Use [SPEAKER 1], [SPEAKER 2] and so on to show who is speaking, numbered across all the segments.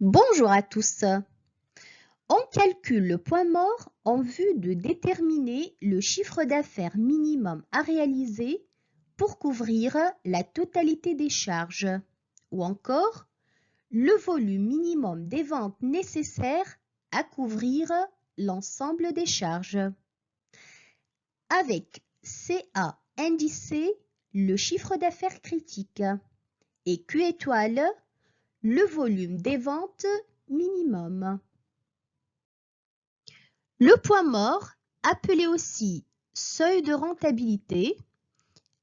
[SPEAKER 1] Bonjour à tous. On calcule le point mort en vue de déterminer le chiffre d'affaires minimum à réaliser pour couvrir la totalité des charges ou encore le volume minimum des ventes nécessaires à couvrir l'ensemble des charges. Avec CA indicé, le chiffre d'affaires critique et Q étoile, le volume des ventes minimum. Le point mort, appelé aussi seuil de rentabilité,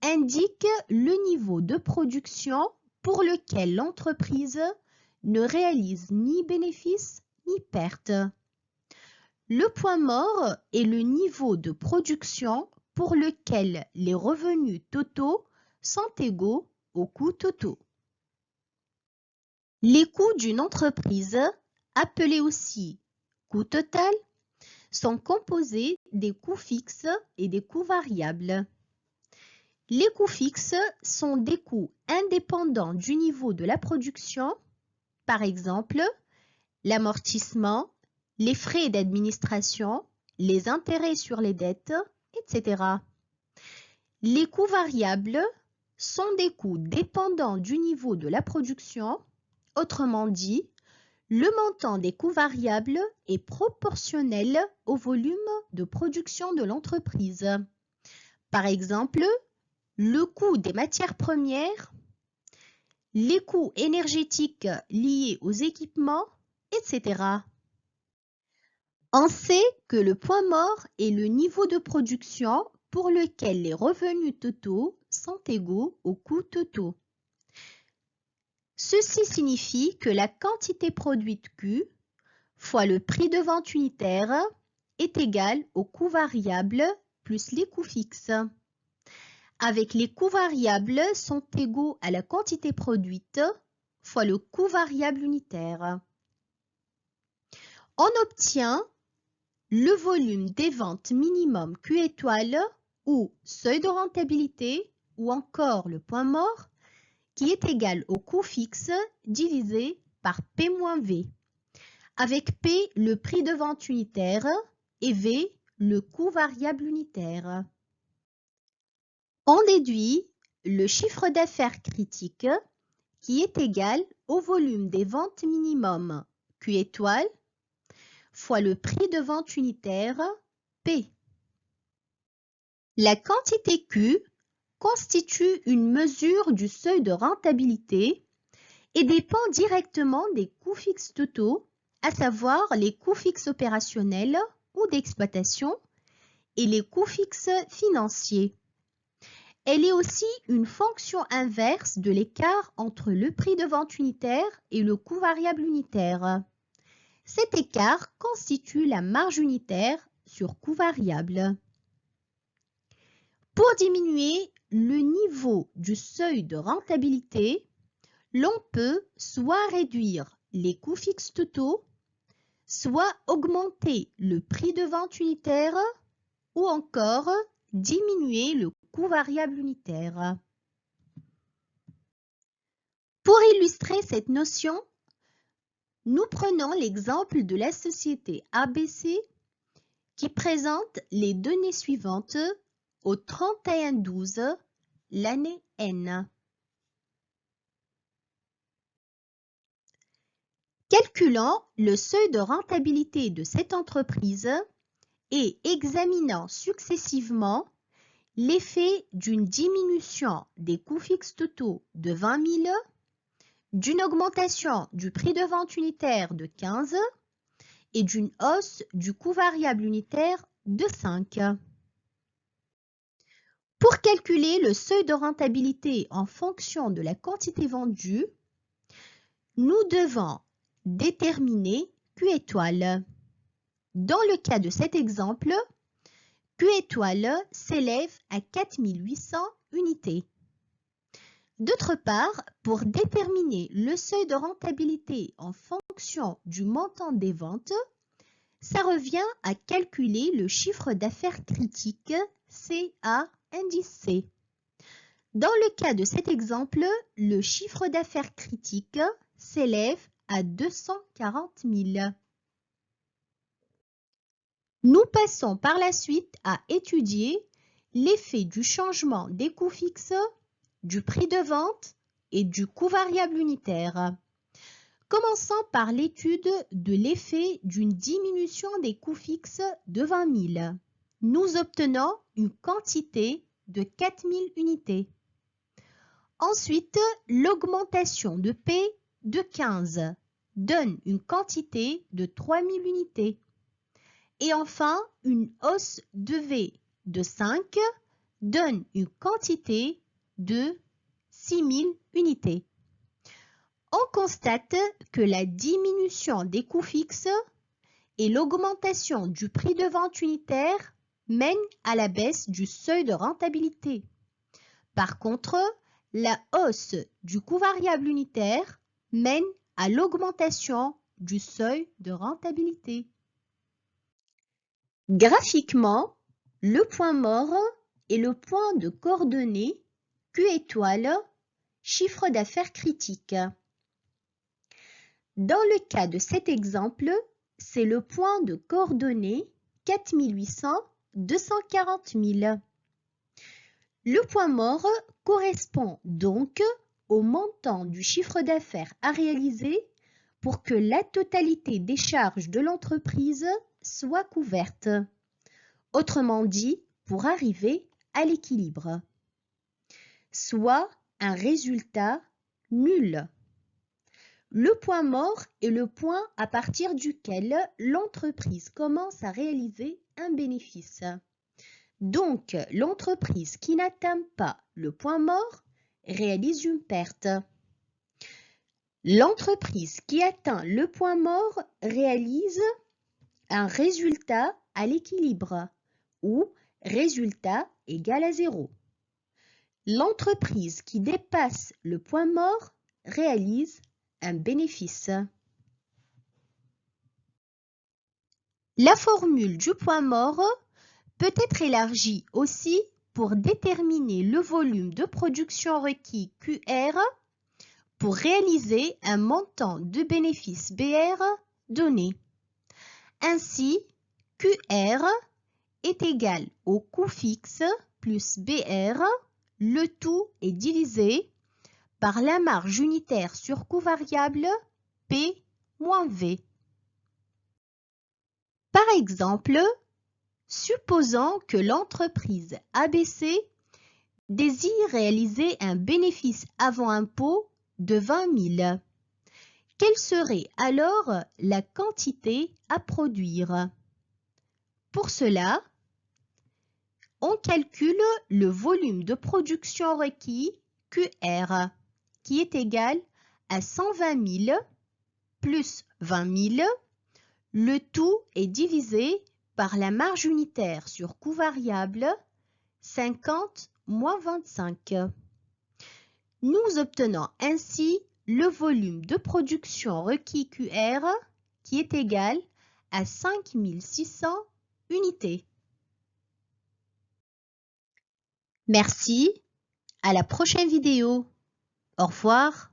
[SPEAKER 1] indique le niveau de production pour lequel l'entreprise ne réalise ni bénéfice ni perte. Le point mort est le niveau de production pour lequel les revenus totaux sont égaux aux coûts totaux. Les coûts d'une entreprise, appelés aussi coût total, sont composés des coûts fixes et des coûts variables. Les coûts fixes sont des coûts indépendants du niveau de la production, par exemple l'amortissement, les frais d'administration, les intérêts sur les dettes, etc. Les coûts variables sont des coûts dépendants du niveau de la production, autrement dit, le montant des coûts variables est proportionnel au volume de production de l'entreprise. Par exemple, le coût des matières premières, les coûts énergétiques liés aux équipements, etc. On sait que le point mort est le niveau de production pour lequel les revenus totaux sont égaux aux coûts totaux. Ceci signifie que la quantité produite Q fois le prix de vente unitaire est égal au coût variable plus les coûts fixes. Avec les coûts variables sont égaux à la quantité produite fois le coût variable unitaire. On obtient le volume des ventes minimum Q étoile ou seuil de rentabilité ou encore le point mort qui est égal au coût fixe divisé par P-V. Avec P le prix de vente unitaire et V le coût variable unitaire. On déduit le chiffre d'affaires critique qui est égal au volume des ventes minimum Q étoile fois le prix de vente unitaire P. La quantité Q constitue une mesure du seuil de rentabilité et dépend directement des coûts fixes totaux, à savoir les coûts fixes opérationnels ou d'exploitation et les coûts fixes financiers. Elle est aussi une fonction inverse de l'écart entre le prix de vente unitaire et le coût variable unitaire. Cet écart constitue la marge unitaire sur coût variable. Pour diminuer le niveau du seuil de rentabilité, l'on peut soit réduire les coûts fixes totaux, soit augmenter le prix de vente unitaire ou encore diminuer le coût variable unitaire. Pour illustrer cette notion, nous prenons l'exemple de la société ABC qui présente les données suivantes au 31/12, l'année N. Calculant le seuil de rentabilité de cette entreprise et examinant successivement l'effet d'une diminution des coûts fixes totaux de 20 000, d'une augmentation du prix de vente unitaire de 15 et d'une hausse du coût variable unitaire de 5. Pour calculer le seuil de rentabilité en fonction de la quantité vendue, nous devons déterminer Q étoile. Dans le cas de cet exemple, Q étoile s'élève à 4800 unités. D'autre part, pour déterminer le seuil de rentabilité en fonction du montant des ventes, ça revient à calculer le chiffre d'affaires critique CA indicé. Dans le cas de cet exemple, le chiffre d'affaires critique s'élève à 240 000. Nous passons par la suite à étudier l'effet du changement des coûts fixes, du prix de vente et du coût variable unitaire. Commençons par l'étude de l'effet d'une diminution des coûts fixes de 20 000. Nous obtenons une quantité de 4 000 unités. Ensuite, l'augmentation de P de 15 donne une quantité de 3 000 unités. Et enfin, une hausse de V de 5 donne une quantité de 6 000 unités. On constate que la diminution des coûts fixes et l'augmentation du prix de vente unitaire mènent à la baisse du seuil de rentabilité. Par contre, la hausse du coût variable unitaire mène à l'augmentation du seuil de rentabilité. Graphiquement, le point mort est le point de coordonnée Q étoile, chiffre d'affaires critique. Dans le cas de cet exemple, c'est le point de coordonnée 4800 240 000. Le point mort correspond donc au montant du chiffre d'affaires à réaliser pour que la totalité des charges de l'entreprise soit couverte. Autrement dit, pour arriver à l'équilibre, soit un résultat nul. Le point mort est le point à partir duquel l'entreprise commence à réaliser un bénéfice. Donc, l'entreprise qui n'atteint pas le point mort réalise une perte. L'entreprise qui atteint le point mort réalise un résultat à l'équilibre ou résultat égal à 0. L'entreprise qui dépasse le point mort réalise un bénéfice. La formule du point mort peut être élargie aussi pour déterminer le volume de production requis QR pour réaliser un montant de bénéfice BR donné. Ainsi, QR est égal au coût fixe plus BR, le tout est divisé par la marge unitaire sur coût variable P moins V. Par exemple, supposons que l'entreprise ABC désire réaliser un bénéfice avant impôt de 20 000. Quelle serait alors la quantité à produire? Pour cela, on calcule le volume de production requis QR qui est égal à 120 000 plus 20 000. Le tout est divisé par la marge unitaire sur coût variable 50 moins 25. Nous obtenons ainsi le volume de production requis QR qui est égal à 5600 unités. Merci, à la prochaine vidéo. Au revoir.